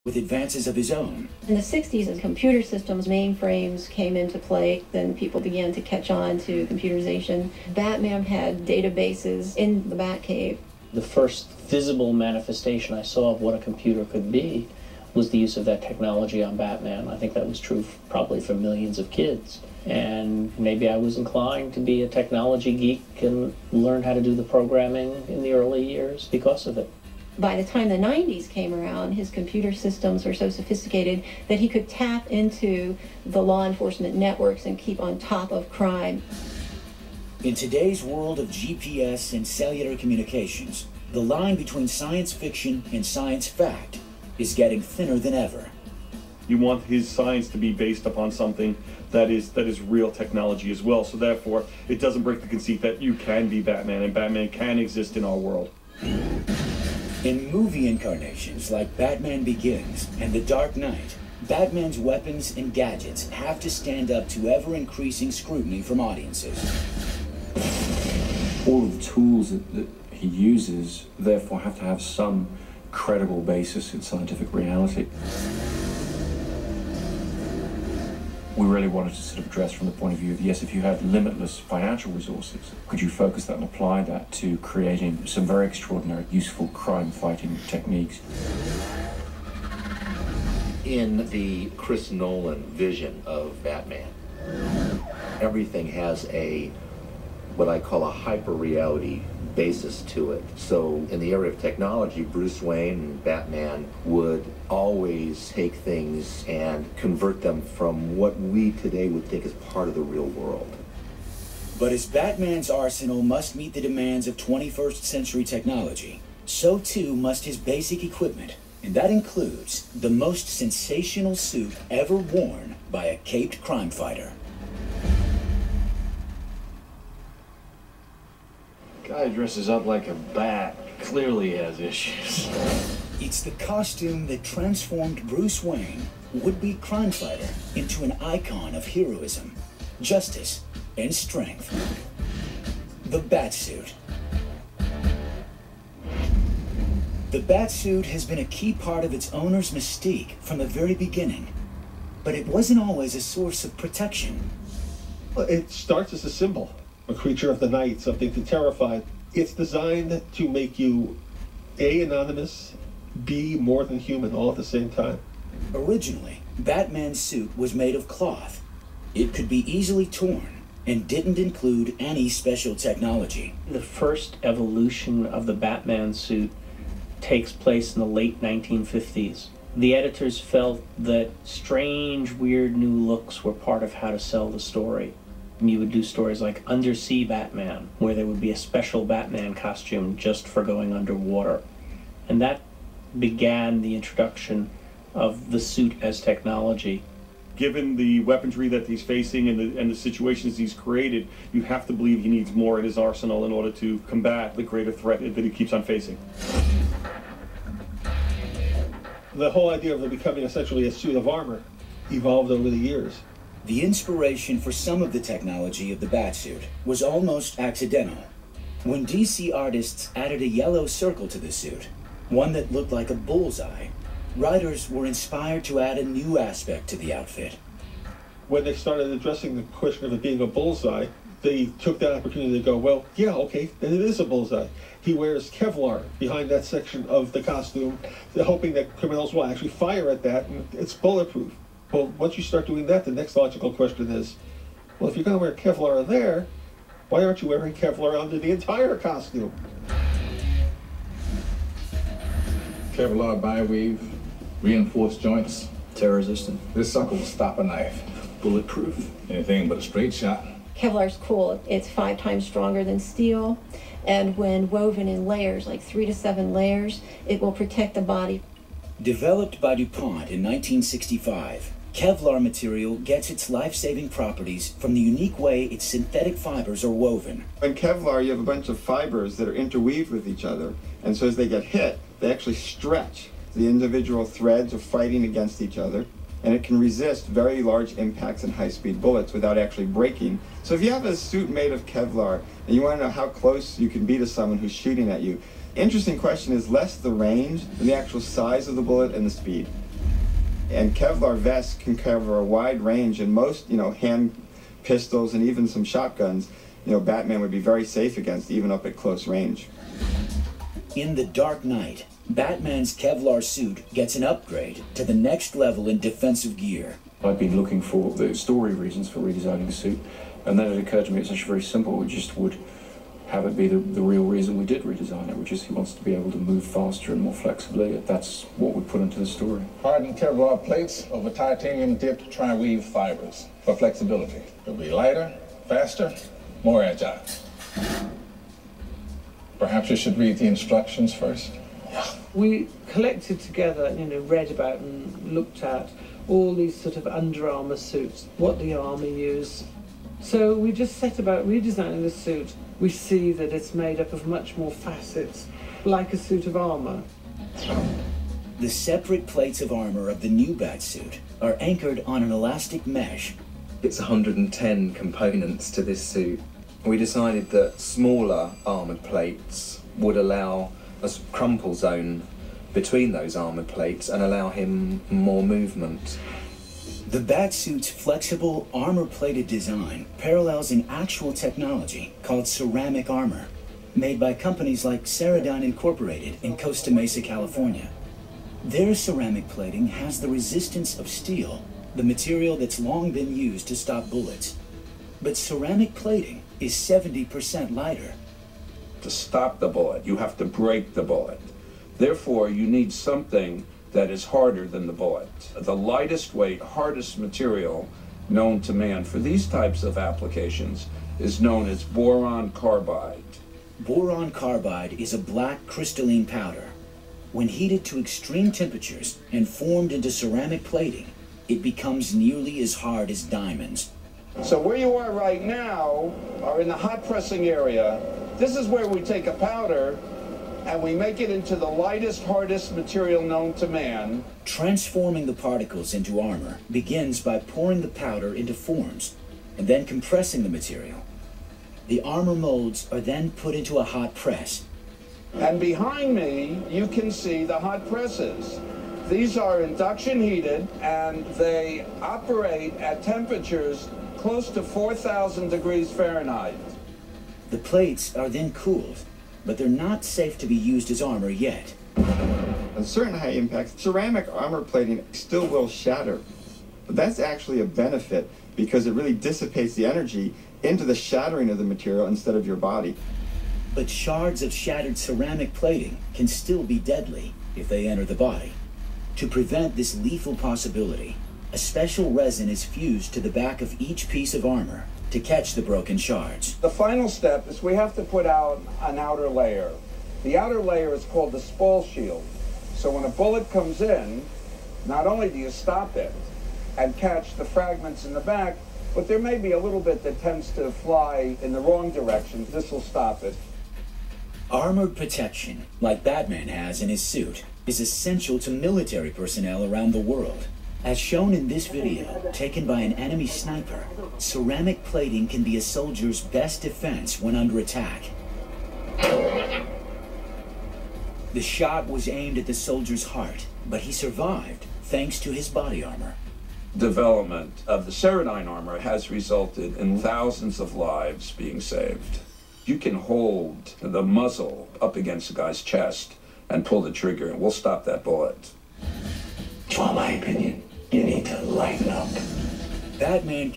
with advances of his own. In the 60s, as computer systems, mainframes came into play, then people began to catch on to computerization. Batman had databases in the Batcave. The first visible manifestation I saw of what a computer could be was the use of that technology on Batman. I think that was true probably for millions of kids. And maybe I was inclined to be a technology geek and learn how to do the programming in the early years because of it. By the time the 90s came around, his computer systems were so sophisticated that he could tap into the law enforcement networks and keep on top of crime. In today's world of GPS and cellular communications, the line between science fiction and science fact is getting thinner than ever. You want his science to be based upon something that is real technology as well, so therefore it doesn't break the conceit that you can be Batman and Batman can exist in our world. In movie incarnations like Batman Begins and The Dark Knight, Batman's weapons and gadgets have to stand up to ever-increasing scrutiny from audiences. All of the tools that he uses, therefore, have to have some credible basis in scientific reality. We really wanted to sort of address from the point of view of, yes, if you had limitless financial resources, could you focus that and apply that to creating some very extraordinary, useful crime-fighting techniques? In the Chris Nolan vision of Batman, everything has what I call a hyper-reality basis to it. So in the area of technology, Bruce Wayne and Batman would always take things and convert them from what we today would think is part of the real world. But as Batman's arsenal must meet the demands of 21st century technology, so too must his basic equipment, and that includes the most sensational suit ever worn by a caped crime fighter. Guy dresses up like a bat, clearly has issues. It's the costume that transformed Bruce Wayne, would-be crime fighter, into an icon of heroism, justice, and strength. The Batsuit. The Batsuit has been a key part of its owner's mystique from the very beginning, but it wasn't always a source of protection. It starts as a symbol, a creature of the night, something to terrify. It's designed to make you A, anonymous, B, more than human, all at the same time. Originally, Batman's suit was made of cloth. It could be easily torn and didn't include any special technology. The first evolution of the Batman suit takes place in the late 1950s. The editors felt that strange, weird new looks were part of how to sell the story. You would do stories like Undersea Batman, where there would be a special Batman costume just for going underwater. And that began the introduction of the suit as technology. Given the weaponry that he's facing and the situations he's created, you have to believe he needs more in his arsenal in order to combat the greater threat that he keeps on facing. The whole idea of it becoming essentially a suit of armor evolved over the years. The inspiration for some of the technology of the Batsuit was almost accidental. When DC artists added a yellow circle to the suit, one that looked like a bullseye, writers were inspired to add a new aspect to the outfit. When they started addressing the question of it being a bullseye, they took that opportunity to go, well, yeah, okay, then it is a bullseye. He wears Kevlar behind that section of the costume, hoping that criminals will actually fire at that, and it's bulletproof. Well, once you start doing that, the next logical question is, well, if you're going to wear Kevlar there, why aren't you wearing Kevlar under the entire costume? Kevlar bi-weave, reinforced joints, Tear-resistant. this sucker will stop a knife. Bulletproof. Anything but a straight shot. Kevlar's cool. It's 5 times stronger than steel, and when woven in layers, like 3 to 7 layers, it will protect the body. Developed by DuPont in 1965, Kevlar material gets its life-saving properties from the unique way its synthetic fibers are woven. In Kevlar, you have a bunch of fibers that are interweaved with each other, and so as they get hit, they actually stretch. The individual threads are fighting against each other, and it can resist very large impacts and high-speed bullets without actually breaking. So if you have a suit made of Kevlar, and you want to know how close you can be to someone who's shooting at you, interesting question is less the range than the actual size of the bullet and the speed. And Kevlar vests can cover a wide range, and most, hand pistols and even some shotguns, Batman would be very safe against, even up at close range. In The Dark Knight, Batman's Kevlar suit gets an upgrade to the next level in defensive gear. I'd been looking for the story reasons for redesigning the suit, and then it occurred to me it's actually very simple. We just would have it be the real reason we did redesign it, which is he wants to be able to move faster and more flexibly. That's what we put into the story. Hardened Kevlar plates over titanium-dipped tri-weave fibers for flexibility. It'll be lighter, faster, more agile. Perhaps you should read the instructions first. We collected together, read about and looked at all these sort of Under Armour suits, what the Army use. So we just set about redesigning the suit. We see that it's made up of much more facets, like a suit of armour. The separate plates of armor of the new Batsuit are anchored on an elastic mesh. It's 110 components to this suit. We decided that smaller armoured plates would allow a crumple zone between those armoured plates and allow him more movement. The Batsuit's flexible, armor-plated design parallels an actual technology called ceramic armor, made by companies like Ceradyne Incorporated in Costa Mesa, California. Their ceramic plating has the resistance of steel, the material that's long been used to stop bullets. But ceramic plating is 70% lighter. To stop the bullet, you have to break the bullet. Therefore, you need something that is harder than the bullet. The lightest weight, hardest material known to man for these types of applications is known as boron carbide. Boron carbide is a black crystalline powder. When heated to extreme temperatures and formed into ceramic plating, it becomes nearly as hard as diamonds. So where you are right now are in the hot pressing area. This is where we take a powder and we make it into the lightest, hardest material known to man. Transforming the particles into armor begins by pouring the powder into forms and then compressing the material. The armor molds are then put into a hot press. And behind me, you can see the hot presses. These are induction heated and they operate at temperatures close to 4,000 degrees Fahrenheit. The plates are then cooled, but they're not safe to be used as armor yet. On certain high impacts, ceramic armor plating still will shatter. But that's actually a benefit because it really dissipates the energy into the shattering of the material instead of your body. But shards of shattered ceramic plating can still be deadly if they enter the body. To prevent this lethal possibility, a special resin is fused to the back of each piece of armor to catch the broken shards. The final step is we have to put out an outer layer. The outer layer is called the spall shield. So when a bullet comes in, not only do you stop it and catch the fragments in the back, but there may be a little bit that tends to fly in the wrong direction. This will stop it. Armored protection, like Batman has in his suit, is essential to military personnel around the world. As shown in this video, taken by an enemy sniper, ceramic plating can be a soldier's best defense when under attack. The shot was aimed at the soldier's heart, but he survived thanks to his body armor. Development of the Ceradyne armor has resulted in thousands of lives being saved. You can hold the muzzle up against a guy's chest and pull the trigger, and we'll stop that bullet. For my opinion, you need to lighten up. Batman